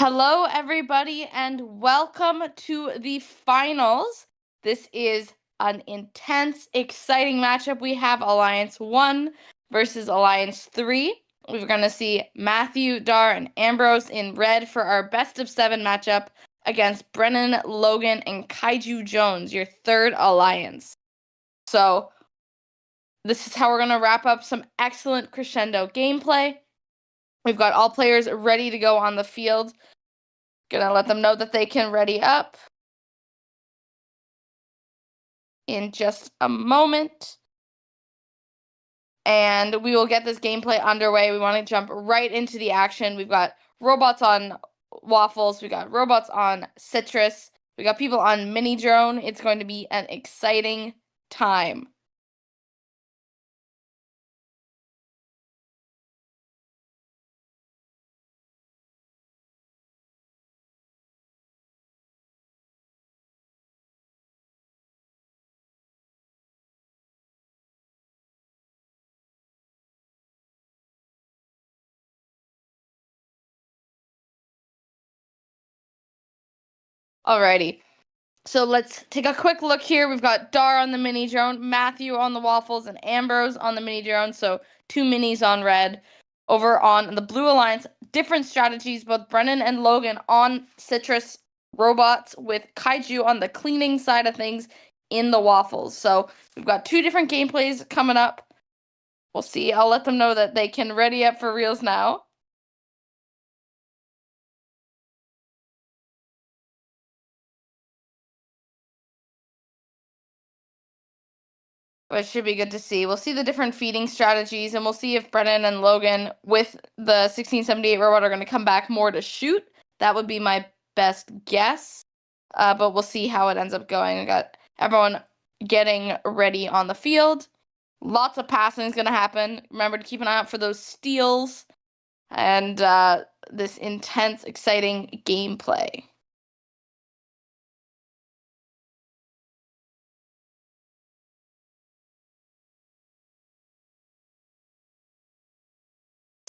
Hello, everybody, and welcome to the finals. This is an intense, exciting matchup. We have Alliance 1 versus Alliance 3. We're going to see Matthew, Dar, and Ambrose in red for our best of 7 matchup against Brennan, Logan, and Kaiju Jones, your third alliance. So, this is how we're going to wrap up some excellent crescendo gameplay. We've got all players ready to go on the field. Gonna let them know that they can ready up in just a moment. And we will get this gameplay underway. We want to jump right into the action. We've got robots on waffles. We got robots on citrus. We got people on mini drone. It's going to be an exciting time. Alrighty. So let's take a quick look here. We've got Dar on the mini drone, Matthew on the waffles, and Ambrose on the mini drone. So 2 minis on red. Over on the Blue Alliance, different strategies. Both Brennan and Logan on citrus robots with Kaiju on the cleaning side of things in the waffles. So we've got 2 different gameplays coming up. We'll see. I'll let them know that they can ready up for reals now. Which should be good to see. We'll see the different feeding strategies, and we'll see if Brennan and Logan with the 1678 robot are going to come back more to shoot. That would be my best guess, but we'll see how it ends up going. I got everyone getting ready on the field. Lots of passing is going to happen. Remember to keep an eye out for those steals and this intense, exciting gameplay.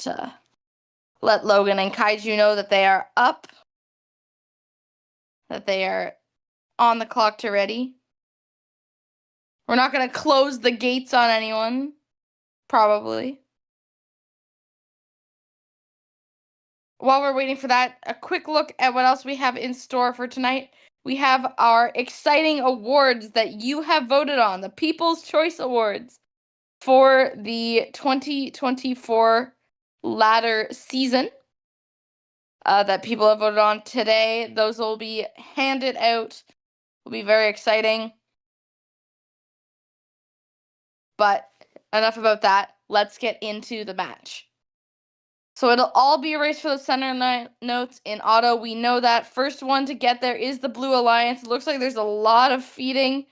To let Logan and Kaiju know that they are up, that they are on the clock to ready. We're not going to close the gates on anyone, probably. While we're waiting for that, a quick look at what else we have in store for tonight. We have our exciting awards that you have voted on, the People's Choice Awards for the 2024 ladder season that people have voted on today. Those will be handed out. Will be very exciting. But enough about that. Let's get into the match. So it'll all be a race for those center notes in auto. We know that. First one to get there is the Blue Alliance. It looks like there's a lot of feeding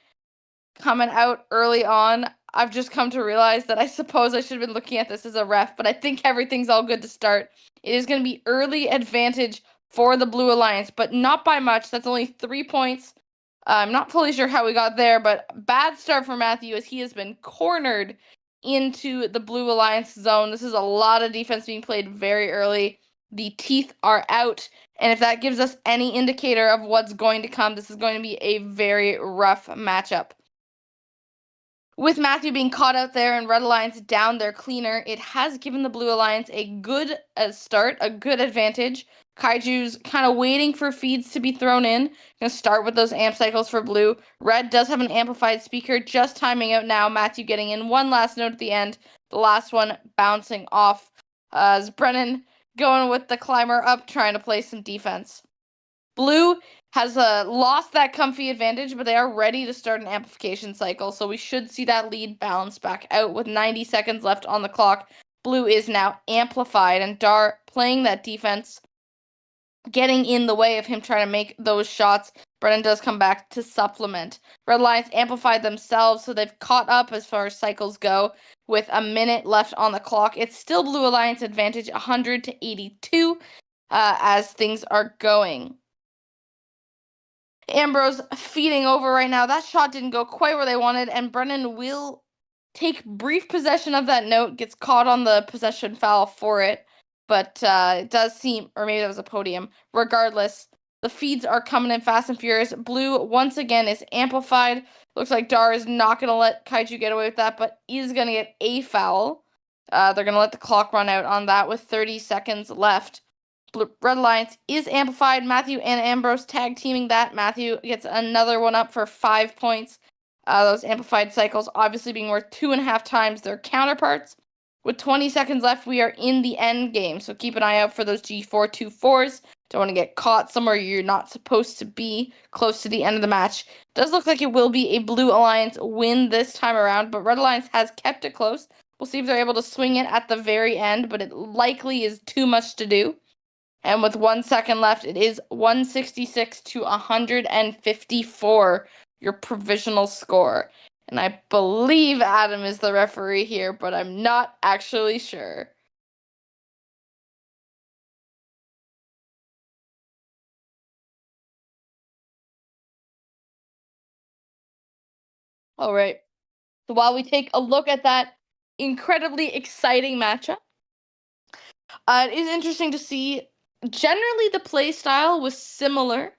coming out early on. I've just come to realize that I suppose I should have been looking at this as a ref, but I think everything's all good to start. It is going to be early advantage for the Blue Alliance, but not by much. That's only 3 points. I'm not fully sure how we got there, but bad start for Matthew as he has been cornered into the Blue Alliance zone. This is a lot of defense being played very early. The teeth are out, and if that gives us any indicator of what's going to come, this is going to be a very rough matchup. With Matthew being caught out there and Red Alliance down their cleaner, it has given the Blue Alliance a good start, a good advantage. Kaiju's kind of waiting for feeds to be thrown in. Gonna start with those amp cycles for Blue. Red does have an amplified speaker, just timing out now. Matthew getting in one last note at the end. The last one bouncing off as Brennan going with the climber up, trying to play some defense. Blue has lost that comfy advantage, but they are ready to start an amplification cycle, so we should see that lead balance back out with 90 seconds left on the clock. Blue is now amplified, and Dar playing that defense, getting in the way of him trying to make those shots. Brennan does come back to supplement. Red Alliance amplified themselves, so they've caught up as far as cycles go with a minute left on the clock. It's still Blue Alliance advantage 100 to 82 as things are going. Ambrose feeding over right now. That shot didn't go quite where they wanted, and Brennan will take brief possession of that note, gets caught on the possession foul for it. but it does seem, or maybe that was a podium. Regardless, the feeds are coming in fast and furious. Blue, once again, is amplified. Looks like Dar is not going to let Kaiju get away with that, but is going to get a foul. They're going to let the clock run out on that with 30 seconds left. Red Alliance is amplified. Matthew and Ambrose tag teaming that. Matthew gets another one up for 5 points. Those amplified cycles obviously being worth 2.5 times their counterparts. With 20 seconds left, we are in the end game, so keep an eye out for those G424s. Don't want to get caught somewhere you're not supposed to be close to the end of the match. Does look like it will be a Blue Alliance win this time around, but Red Alliance has kept it close. We'll see if they're able to swing it at the very end, but it likely is too much to do. And with 1 second left, it is 166 to 154, your provisional score. And I believe Adam is the referee here, but I'm not actually sure. All right. So while we take a look at that incredibly exciting matchup, it is interesting to see. Generally, the play style was similar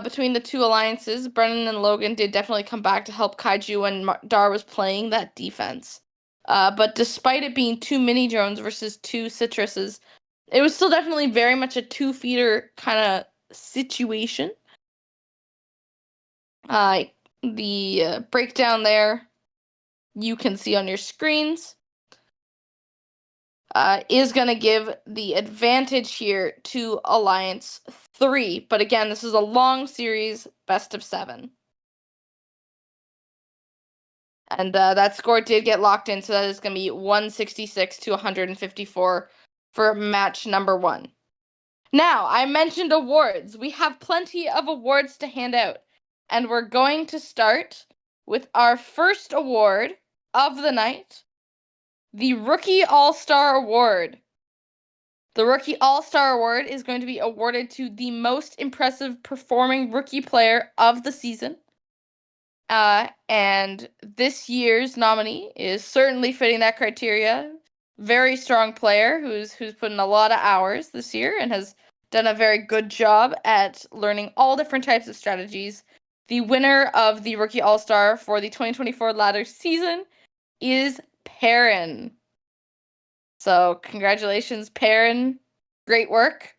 between the two alliances. Brennan and Logan did definitely come back to help Kaiju when Dar was playing that defense. But despite it being 2 mini drones versus 2 citruses, it was still definitely very much a 2-feeder kind of situation. The breakdown there you can see on your screens. Is going to give the advantage here to Alliance 3. But again, this is a long series, best of 7. And that score did get locked in, so that is going to be 166 to 154 for match number 1. Now, I mentioned awards. We have plenty of awards to hand out. And we're going to start with our first award of the night, the Rookie All-Star Award. The Rookie All-Star Award is going to be awarded to the most impressive performing rookie player of the season. And this year's nominee is certainly fitting that criteria. Very strong player who's put in a lot of hours this year and has done a very good job at learning all different types of strategies. The winner of the Rookie All-Star for the 2024 ladder season is Perrin. So congratulations, Perrin. Great work.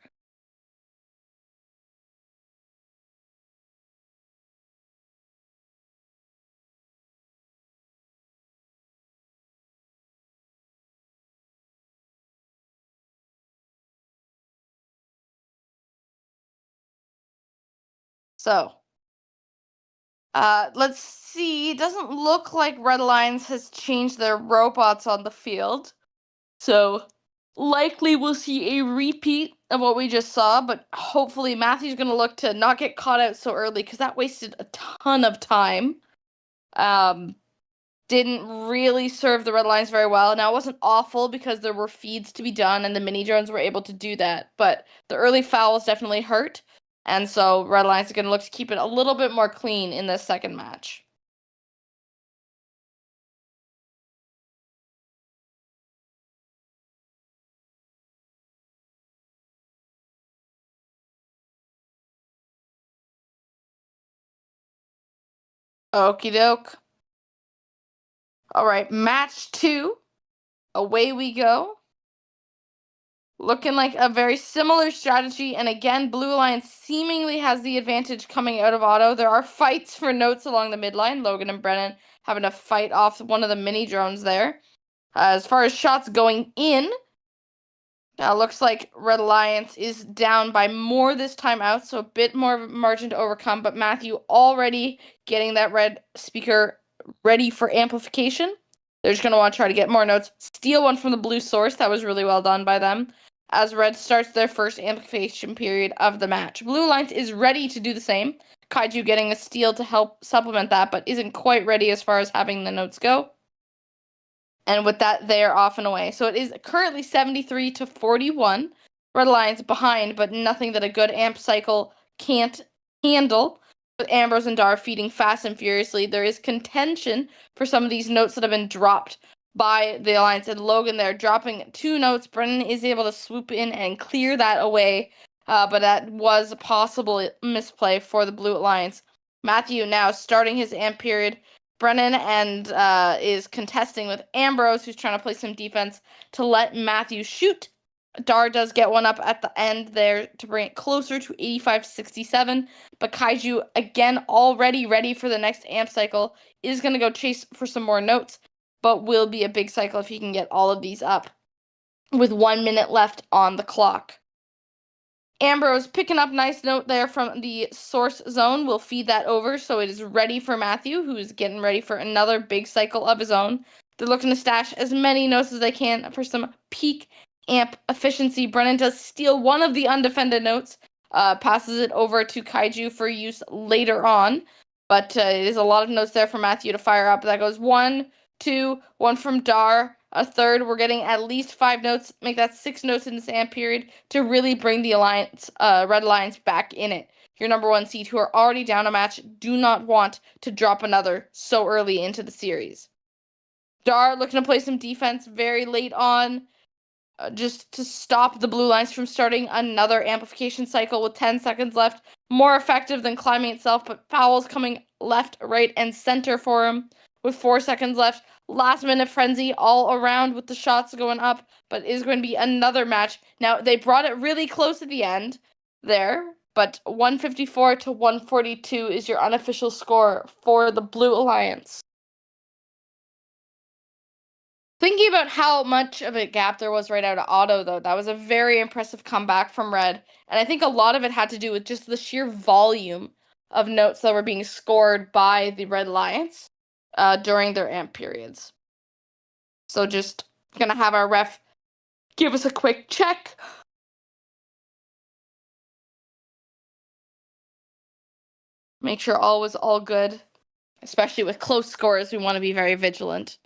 So, let's see. It doesn't look like Red Alliance has changed their robots on the field. So, likely we'll see a repeat of what we just saw, but hopefully Matthew's going to look to not get caught out so early because that wasted a ton of time. Didn't really serve the Red Alliance very well. Now, it wasn't awful because there were feeds to be done and the mini drones were able to do that, but the early fouls definitely hurt. And so Red Alliance is going to look to keep it a little bit more clean in this second match. Okie doke. All right, match 2. Away we go. Looking like a very similar strategy. And again, Blue Alliance seemingly has the advantage coming out of auto. There are fights for notes along the midline. Logan and Brennan having to fight off one of the mini drones there. As far as shots going in, looks like Red Alliance is down by more this time out, so a bit more of a margin to overcome, but Matthew already getting that red speaker ready for amplification. They're just going to want to try to get more notes. Steal one from the blue source. That was really well done by them. As Red starts their first amplification period of the match. Blue Alliance is ready to do the same. Kaiju getting a steal to help supplement that, but isn't quite ready as far as having the notes go. And with that, they are off and away. So it is currently 73 to 41. Red Alliance behind, but nothing that a good amp cycle can't handle. With Ambrose and Dar feeding fast and furiously, there is contention for some of these notes that have been dropped by the Alliance, and Logan there dropping 2 notes. Brennan is able to swoop in and clear that away, but that was a possible misplay for the Blue Alliance. Matthew now starting his amp period. Brennan and is contesting with Ambrose, who's trying to play some defense to let Matthew shoot. Dar does get one up at the end there to bring it closer to 85-67, but Kaiju, again, already ready for the next amp cycle, is going to go chase for some more notes, but will be a big cycle if he can get all of these up with 1 minute left on the clock. Ambrose picking up nice note there from the source zone. Will feed that over so it is ready for Matthew, who's getting ready for another big cycle of his own. They're looking to stash as many notes as they can for some peak amp efficiency. Brennan does steal one of the undefended notes, passes it over to Kaiju for use later on, but it is a lot of notes there for Matthew to fire up. That goes 1, 2, 1 from Dar, a third. We're getting at least 5 notes, make that 6 notes in this amp period to really bring the Alliance, Red Alliance back in it. Your number 1 seed, who are already down a match, do not want to drop another so early into the series. Dar looking to play some defense very late on, just to stop the Blue Alliance from starting another amplification cycle with 10 seconds left. More effective than climbing itself, but fouls coming left, right, and center for him with 4 seconds left. Last minute frenzy all around with the shots going up, but it is going to be another match. Now, they brought it really close at the end there, but 154 to 142 is your unofficial score for the Blue Alliance. Thinking about how much of a gap there was right out of auto, though, that was a very impressive comeback from Red. And I think a lot of it had to do with just the sheer volume of notes that were being scored by the Red Alliance during their amp periods. So just going to have our ref give us a quick check. Make sure all was all good. Especially with close scores, we want to be very vigilant.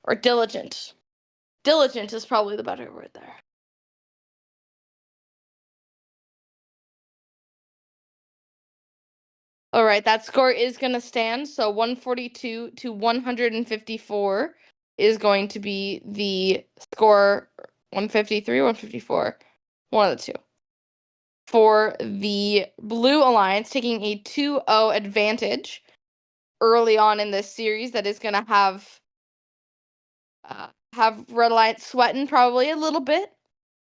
Or diligent. Diligent is probably the better word there. All right, that score is going to stand. So 142 to 154 is going to be the score. 153 or 154? One of the two. For the Blue Alliance, taking a 2-0 advantage early on in this series, that is going to have Red Alliance sweating probably a little bit,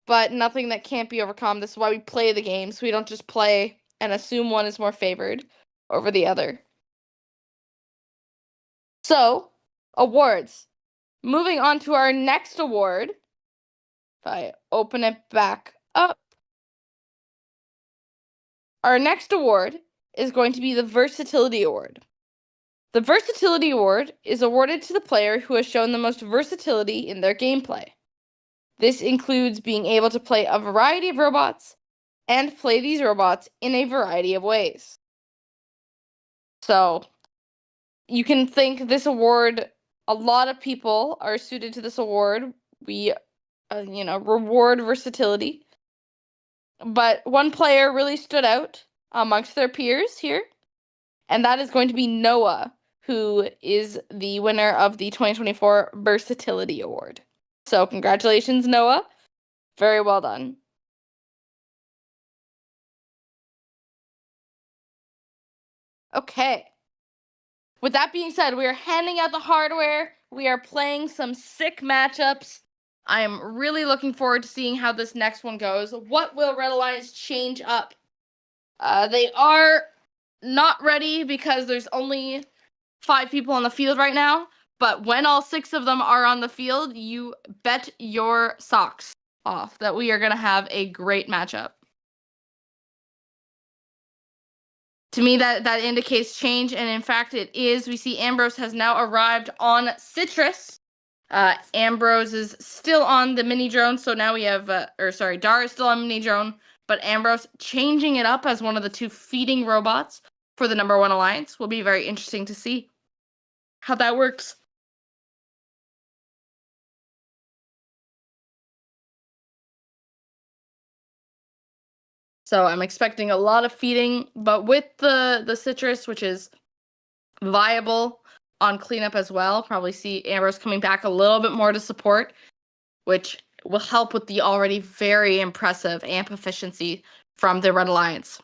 but nothing that can't be overcome. This is why we play the game, so we don't just play and assume one is more favored over the other. So, awards. Moving on to our next award. If I open it back up. Our next award is going to be the Versatility Award. The Versatility Award is awarded to the player who has shown the most versatility in their gameplay. This includes being able to play a variety of robots and play these robots in a variety of ways. So, you can think this award, a lot of people are suited to this award. We, reward versatility. But one player really stood out amongst their peers here, and that is going to be Noah, who is the winner of the 2024 Versatility Award. So congratulations, Noah. Very well done. Okay. With that being said, we are handing out the hardware. We are playing some sick matchups. I am really looking forward to seeing how this next one goes. What will Red Alliance change up? They are not ready because there's only 5 people on the field right now. But when all 6 of them are on the field, you bet your socks off that we are going to have a great matchup. To me, that indicates change, and in fact, it is. We see Ambrose has now arrived on Citrus. Ambrose is still on the mini drone, so now we have, Dar is still on mini drone, but Ambrose changing it up as one of the 2 feeding robots for the number 1 alliance. Will be very interesting to see how that works. So I'm expecting a lot of feeding, but with the Citrus, which is viable on cleanup as well. Probably see Ambrose coming back a little bit more to support, which will help with the already very impressive amp efficiency from the Red Alliance.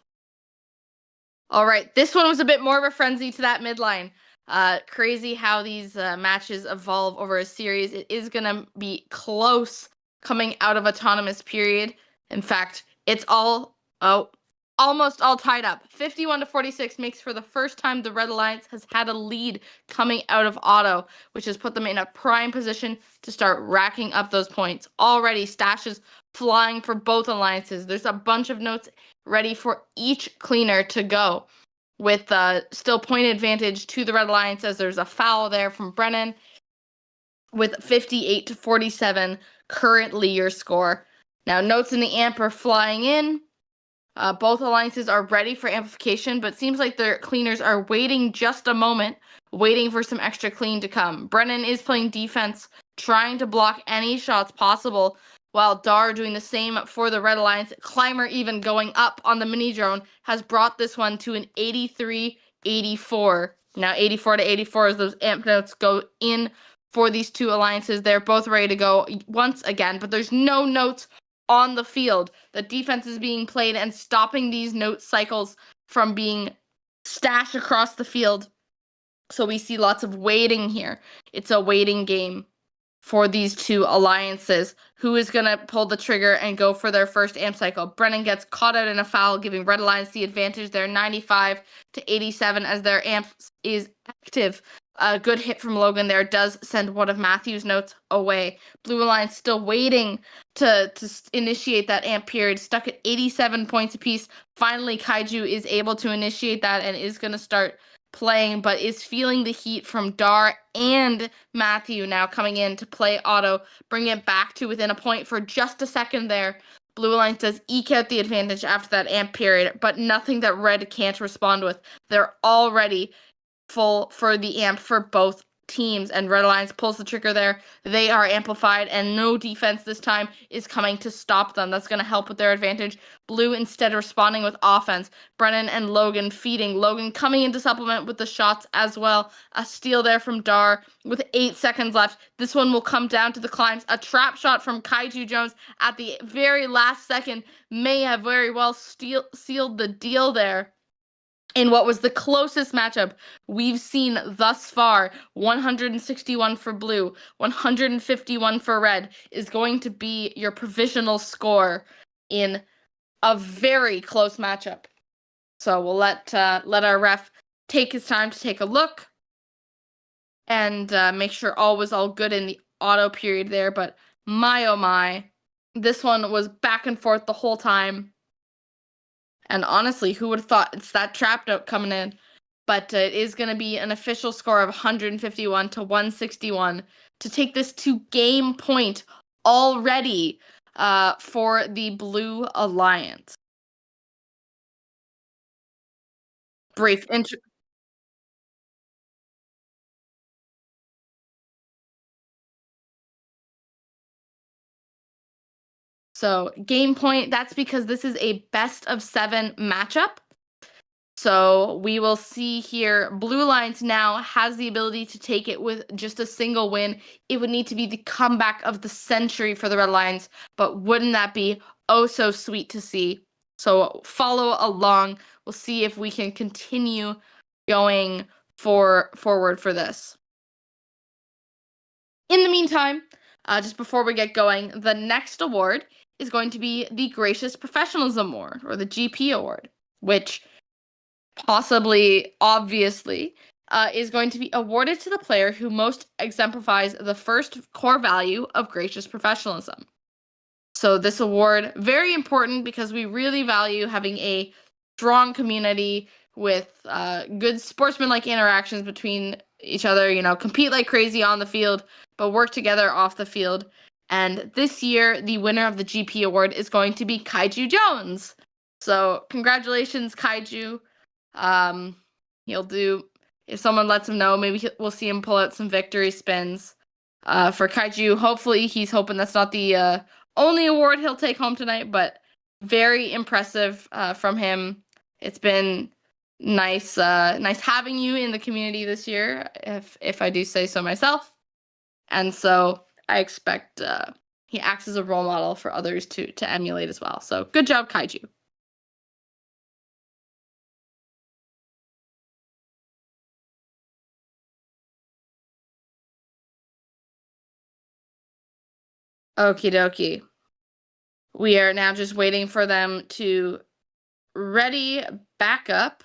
All right, this one was a bit more of a frenzy to that midline. Crazy how these matches evolve over a series. It is going to be close coming out of autonomous period. In fact, it's almost all tied up. 51-46 makes for the first time the Red Alliance has had a lead coming out of auto, which has put them in a prime position to start racking up those points. Already stashes flying for both alliances. There's a bunch of notes ready for each cleaner to go, with still point advantage to the Red Alliance as there's a foul there from Brennan, with 58-47 currently your score. Now notes in the amp are flying in. Both alliances are ready for amplification, but seems like their cleaners are waiting just a moment, waiting for some extra clean to come. Brennan is playing defense, trying to block any shots possible, while Dar doing the same for the Red Alliance. Climber even going up on the mini drone has brought this one to an 83-84. Now 84-84 as those amp notes go in for these two alliances. They're both ready to go once again, but there's no notes on the field. The defense is being played and stopping these note cycles from being stashed across the field. So we see lots of waiting here. It's a waiting game for these two alliances. Who is going to pull the trigger and go for their first amp cycle? Brennan gets caught out in a foul, giving Red Alliance the advantage. They're 95-87 as their amp is active. A good hit from Logan there does send one of Matthew's notes away. Blue Alliance still waiting to initiate that amp period, stuck at 87 points apiece. Finally, Kaiju is able to initiate that and is going to start playing, but is feeling the heat from Dar and Matthew now coming in to play auto, bring it back to within a point for just a second there. Blue Alliance does eke out the advantage after that amp period, but nothing that Red can't respond with. They're already full for the amp for both teams, and Red Alliance pulls the trigger there. They are amplified, and no defense this time is coming to stop them. That's going to help with their advantage. Blue instead responding with offense. Brennan and Logan feeding. Logan coming into supplement with the shots as well. A steal there from Dar with 8 seconds left. This one will come down to the climbs. A trap shot from Kaiju Jones at the very last second may have very well sealed the deal there in what was the closest matchup we've seen thus far. 161 for blue, 151 for red is going to be your provisional score in a very close matchup. So we'll let our ref take his time to take a look and make sure all was all good in the auto period there. But my oh my, this one was back and forth the whole time. And honestly, who would have thought it's that trap note coming in? But it is going to be an official score of 151-161 to take this to game point already for the Blue Alliance. Brief intro. So game point, that's because this is a best of 7 matchup. So we will see here, Blue Alliance now has the ability to take it with just a single win. It would need to be the comeback of the century for the Red Alliance, but wouldn't that be oh so sweet to see? So follow along. We'll see if we can continue going forward for this. In the meantime, just before we get going, the next award is going to be the Gracious Professionalism Award, or the GP Award, which possibly, obviously, is going to be awarded to the player who most exemplifies the first core value of gracious professionalism. So this award, very important because we really value having a strong community with good sportsmanlike interactions between each other, compete like crazy on the field, but work together off the field. And this year, the winner of the GP award is going to be Kaiju Jones. So congratulations, Kaiju. He'll do, if someone lets him know, maybe we'll see him pull out some victory spins for Kaiju. Hopefully, he's hoping that's not the only award he'll take home tonight, but very impressive from him. It's been Nice having you in the community this year, if I do say so myself. And so I expect he acts as a role model for others to emulate as well. So good job, Kaiju. Okie dokie. We are now just waiting for them to ready back up.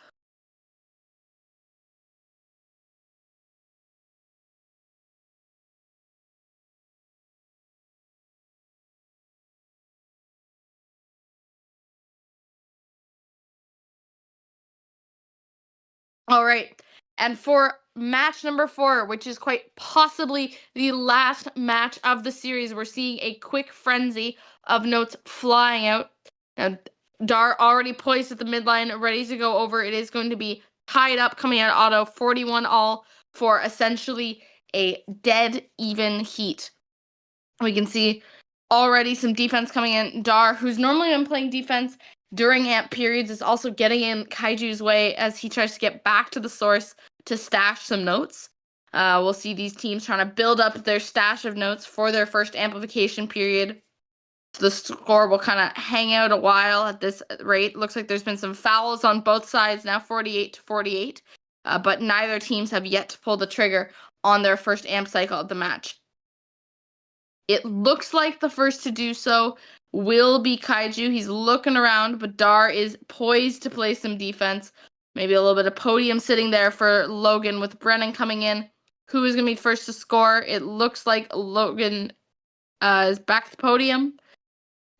All right. And for match number 4, which is quite possibly the last match of the series, we're seeing a quick frenzy of notes flying out. Now, Dar already poised at the midline, ready to go over. It is going to be tied up coming out of auto, 41 all for essentially a dead even heat. We can see already some defense coming in. Dar, who's normally been playing defense during amp periods, is also getting in Kaiju's way as he tries to get back to the source to stash some notes. We'll see these teams trying to build up their stash of notes for their first amplification period. So the score will kind of hang out a while at this rate. Looks like there's been some fouls on both sides, now 48-48. But neither teams have yet to pull the trigger on their first amp cycle of the match. It looks like the first to do so will be Kaiju. He's looking around, but Dar is poised to play some defense. Maybe a little bit of podium sitting there for Logan with Brennan coming in. Who is going to be first to score? It looks like Logan is back to the podium.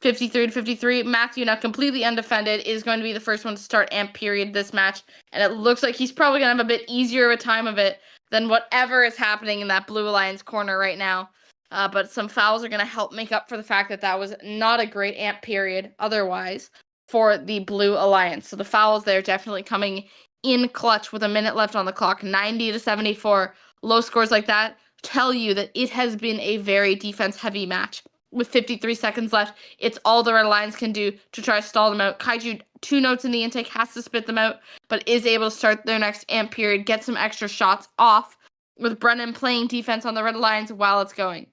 53-53. Matthew, now completely undefended, is going to be the first one to start amp period this match. And it looks like he's probably going to have a bit easier of a time of it than whatever is happening in that Blue Alliance corner right now. But some fouls are going to help make up for the fact that that was not a great amp period otherwise for the Blue Alliance. So the fouls there definitely coming in clutch with a minute left on the clock, 90-74. Low scores like that tell you that it has been a very defense-heavy match. With 53 seconds left, it's all the Red Alliance can do to try to stall them out. Kaiju, 2 notes in the intake, has to spit them out, but is able to start their next amp period, get some extra shots off, with Brennan playing defense on the Red Alliance while it's going.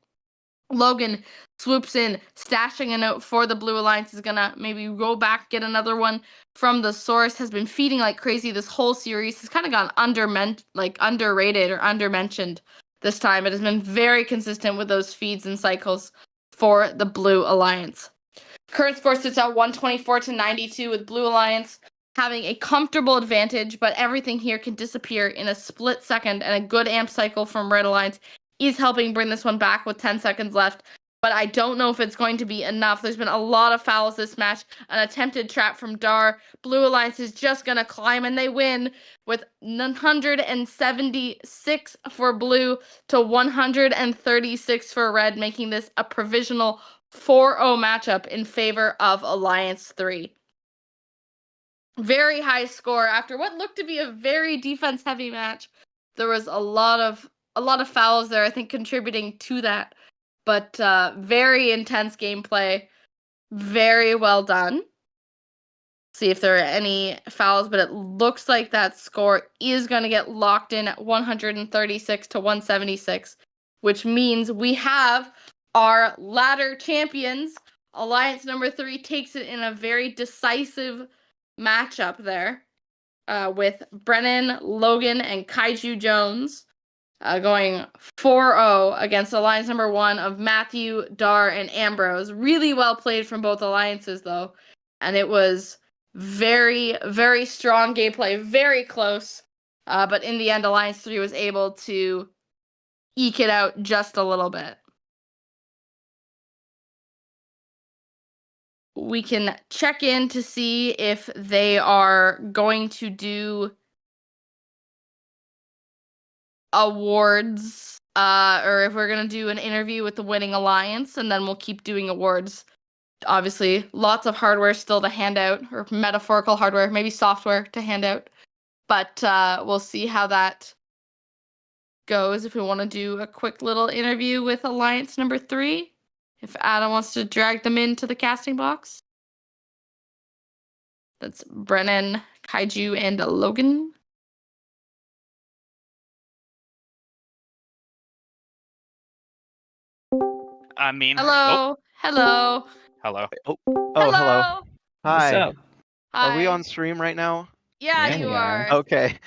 Logan swoops in, stashing a note for the Blue Alliance. Is gonna maybe go back, get another one from the source. Has been feeding like crazy this whole series. Has kind of gone underrated or undermentioned this time. It has been very consistent with those feeds and cycles for the Blue Alliance. Current score sits at 124-92 with Blue Alliance having a comfortable advantage, but everything here can disappear in a split second, and a good amp cycle from Red Alliance is helping bring this one back with 10 seconds left. But I don't know if it's going to be enough. There's been a lot of fouls this match. An attempted trap from Dar. Blue Alliance is just going to climb, and they win with 176 for Blue to 136 for Red, making this a provisional 4-0 matchup in favor of Alliance 3. Very high score after what looked to be a very defense-heavy match. There was a lot of fouls there, I think, contributing to that. But very intense gameplay. Very well done. See if there are any fouls, but it looks like that score is going to get locked in at 136-176, which means we have our ladder champions. Alliance number 3 takes it in a very decisive matchup there with Brennan, Logan, and Kaiju Jones going 4-0 against Alliance number 1 of Matthew, Dar, and Ambrose. Really well played from both alliances, though. And it was very, very strong gameplay, very close. But in the end, Alliance 3 was able to eke it out just a little bit. We can check in to see if they are going to do awards or if we're going to do an interview with the winning alliance, and then we'll keep doing awards. Obviously, lots of hardware still to hand out, or metaphorical hardware, maybe software to hand out. But we'll see how that goes if we want to do a quick little interview with Alliance number 3. If Adam wants to drag them into the casting box. That's Brennan, Kaiju and Logan. I mean, Hello. Hello. hello. Hello. What's Hi. up? Hi. Are we on stream right now? Yeah, Yeah, you we are. are. Okay.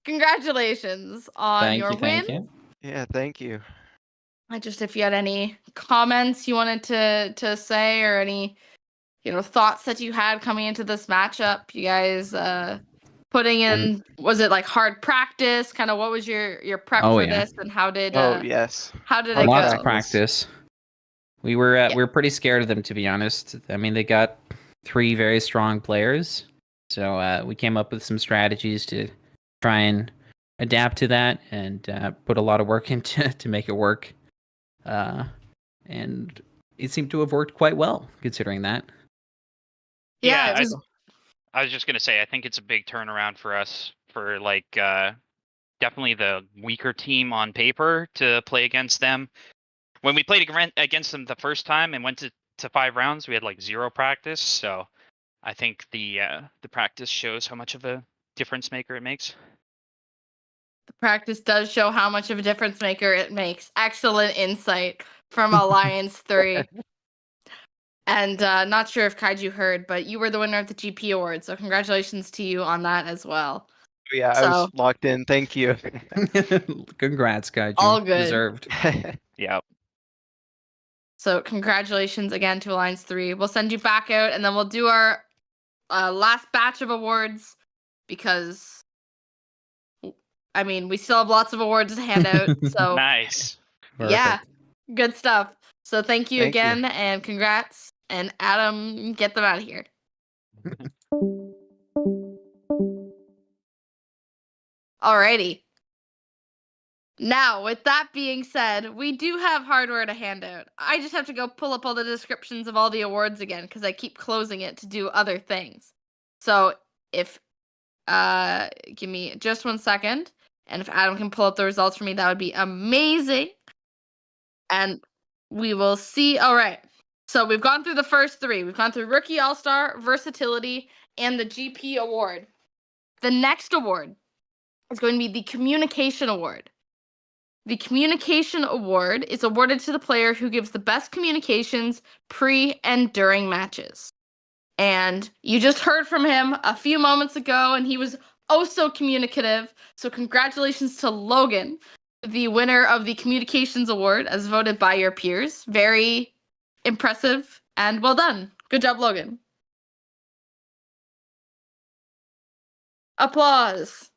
Congratulations on your win. Thank you. Yeah, thank you. If you had any comments you wanted to say or any thoughts that you had coming into this matchup, you guys putting in, was it like hard practice? Kind of what was your prep Oh, for yeah. this, and how did Yes. it Hard go? Lots of practice. We were pretty scared of them, to be honest. I mean, they got 3 very strong players, so we came up with some strategies to try and adapt to that, and put a lot of work into to make it work. And it seemed to have worked quite well, considering that. Yeah, it was. I was just gonna say, I think it's a big turnaround for us, for like definitely the weaker team on paper to play against them. When we played against them the first time and went to 5 rounds, we had like 0 practice. So I think the practice shows how much of a difference maker it makes. The practice does show how much of a difference maker it makes. Excellent insight from Alliance 3. And not sure if Kaiju heard, but you were the winner of the GP award, so congratulations to you on that as well. Yeah, I was locked in. Thank you. Congrats, Kaiju. All good. Deserved. Yeah. So congratulations again to Alliance 3. We'll send you back out, and then we'll do our last batch of awards, because I mean, we still have lots of awards to hand out. So Nice. yeah, good stuff. So thank you Thank you. again, and congrats. And Adam, get them out of here. Alrighty. Now, with that being said, we do have hardware to hand out. I just have to go pull up all the descriptions of all the awards again, because I keep closing it to do other things. So if give me just 1 second, and if Adam can pull up the results for me, that would be amazing. And we will see. All right. So we've gone through the first 3. We've gone through Rookie All-Star, Versatility, and the GP award. The next award is going to be the Communication Award. The Communication Award is awarded to the player who gives the best communications pre and during matches. And you just heard from him a few moments ago, and he was oh so communicative. So congratulations to Logan, the winner of the Communications Award, as voted by your peers. Very impressive and well done. Good job, Logan. Applause.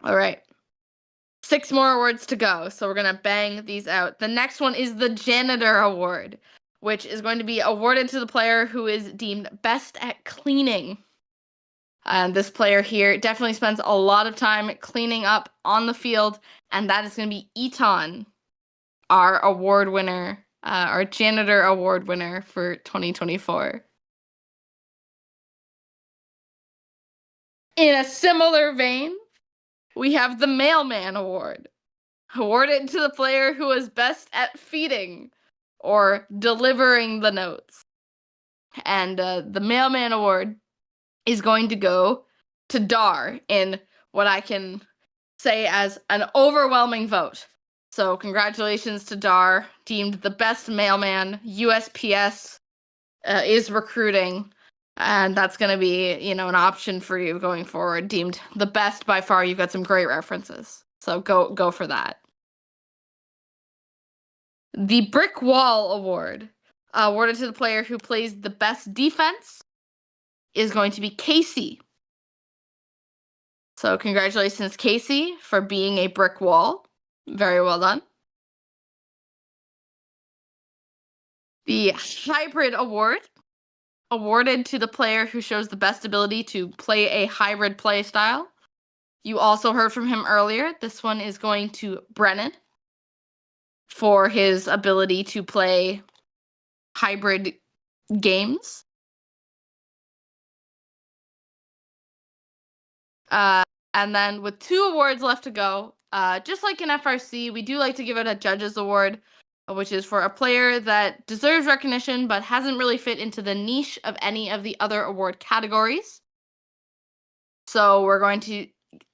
All right. 6 more awards to go, so we're going to bang these out. The next one is the Janitor Award, which is going to be awarded to the player who is deemed best at cleaning. And this player here definitely spends a lot of time cleaning up on the field, and that is going to be Eton, our award winner, our Janitor Award winner for 2024. In a similar vein, we have the Mailman Award, awarded to the player who is best at feeding or delivering the notes. And the Mailman Award is going to go to Dar in what I can say as an overwhelming vote. So congratulations to Dar, deemed the best mailman. USPS is recruiting, and that's going to be, an option for you going forward. Deemed the best by far. You've got some great references, so go for that. The Brick Wall Award, awarded to the player who plays the best defense, is going to be Casey. So congratulations, Casey, for being a brick wall. Very well done. The Hybrid Award, awarded to the player who shows the best ability to play a hybrid play style. You also heard from him earlier. This one is going to Brennan for his ability to play hybrid games. And then with 2 awards left to go, just like in FRC, we do like to give it a judges award. which is for a player that deserves recognition but hasn't really fit into the niche of any of the other award categories. So we're going to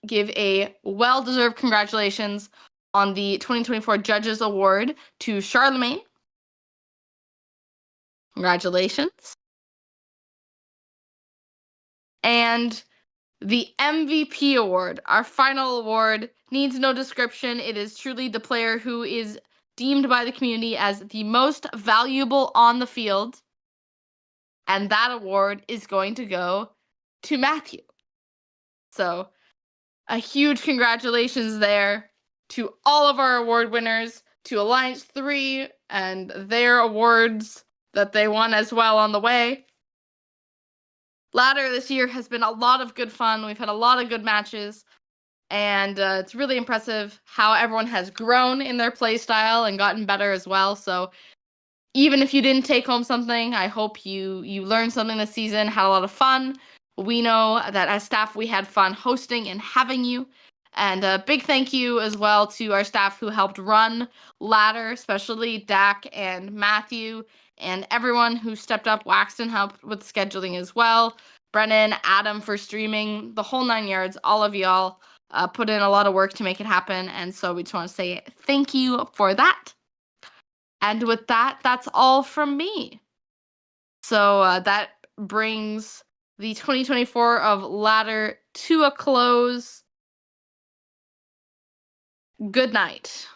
give a well-deserved congratulations on the 2024 Judges Award to Charlemagne. Congratulations. And the MVP award, our final award, needs no description. It is truly the player who is deemed by the community as the most valuable on the field. And that award is going to go to Matthew. So a huge congratulations there to all of our award winners, to Alliance 3 and their awards that they won as well on the way. Ladder this year has been a lot of good fun. We've had a lot of good matches, and it's really impressive how everyone has grown in their play style and gotten better as well. So even if you didn't take home something, I hope you learned something this season, had a lot of fun. We know that as staff, we had fun hosting and having you. And a big thank you as well to our staff who helped run Ladder, especially Dak and Matthew, and everyone who stepped up. Waxton helped with scheduling as well. Brennan, Adam for streaming, the whole 9 yards, all of y'all put in a lot of work to make it happen. And so we just want to say thank you for that. And with that, that's all from me. So that brings the 2024 of Ladder to a close. Good night.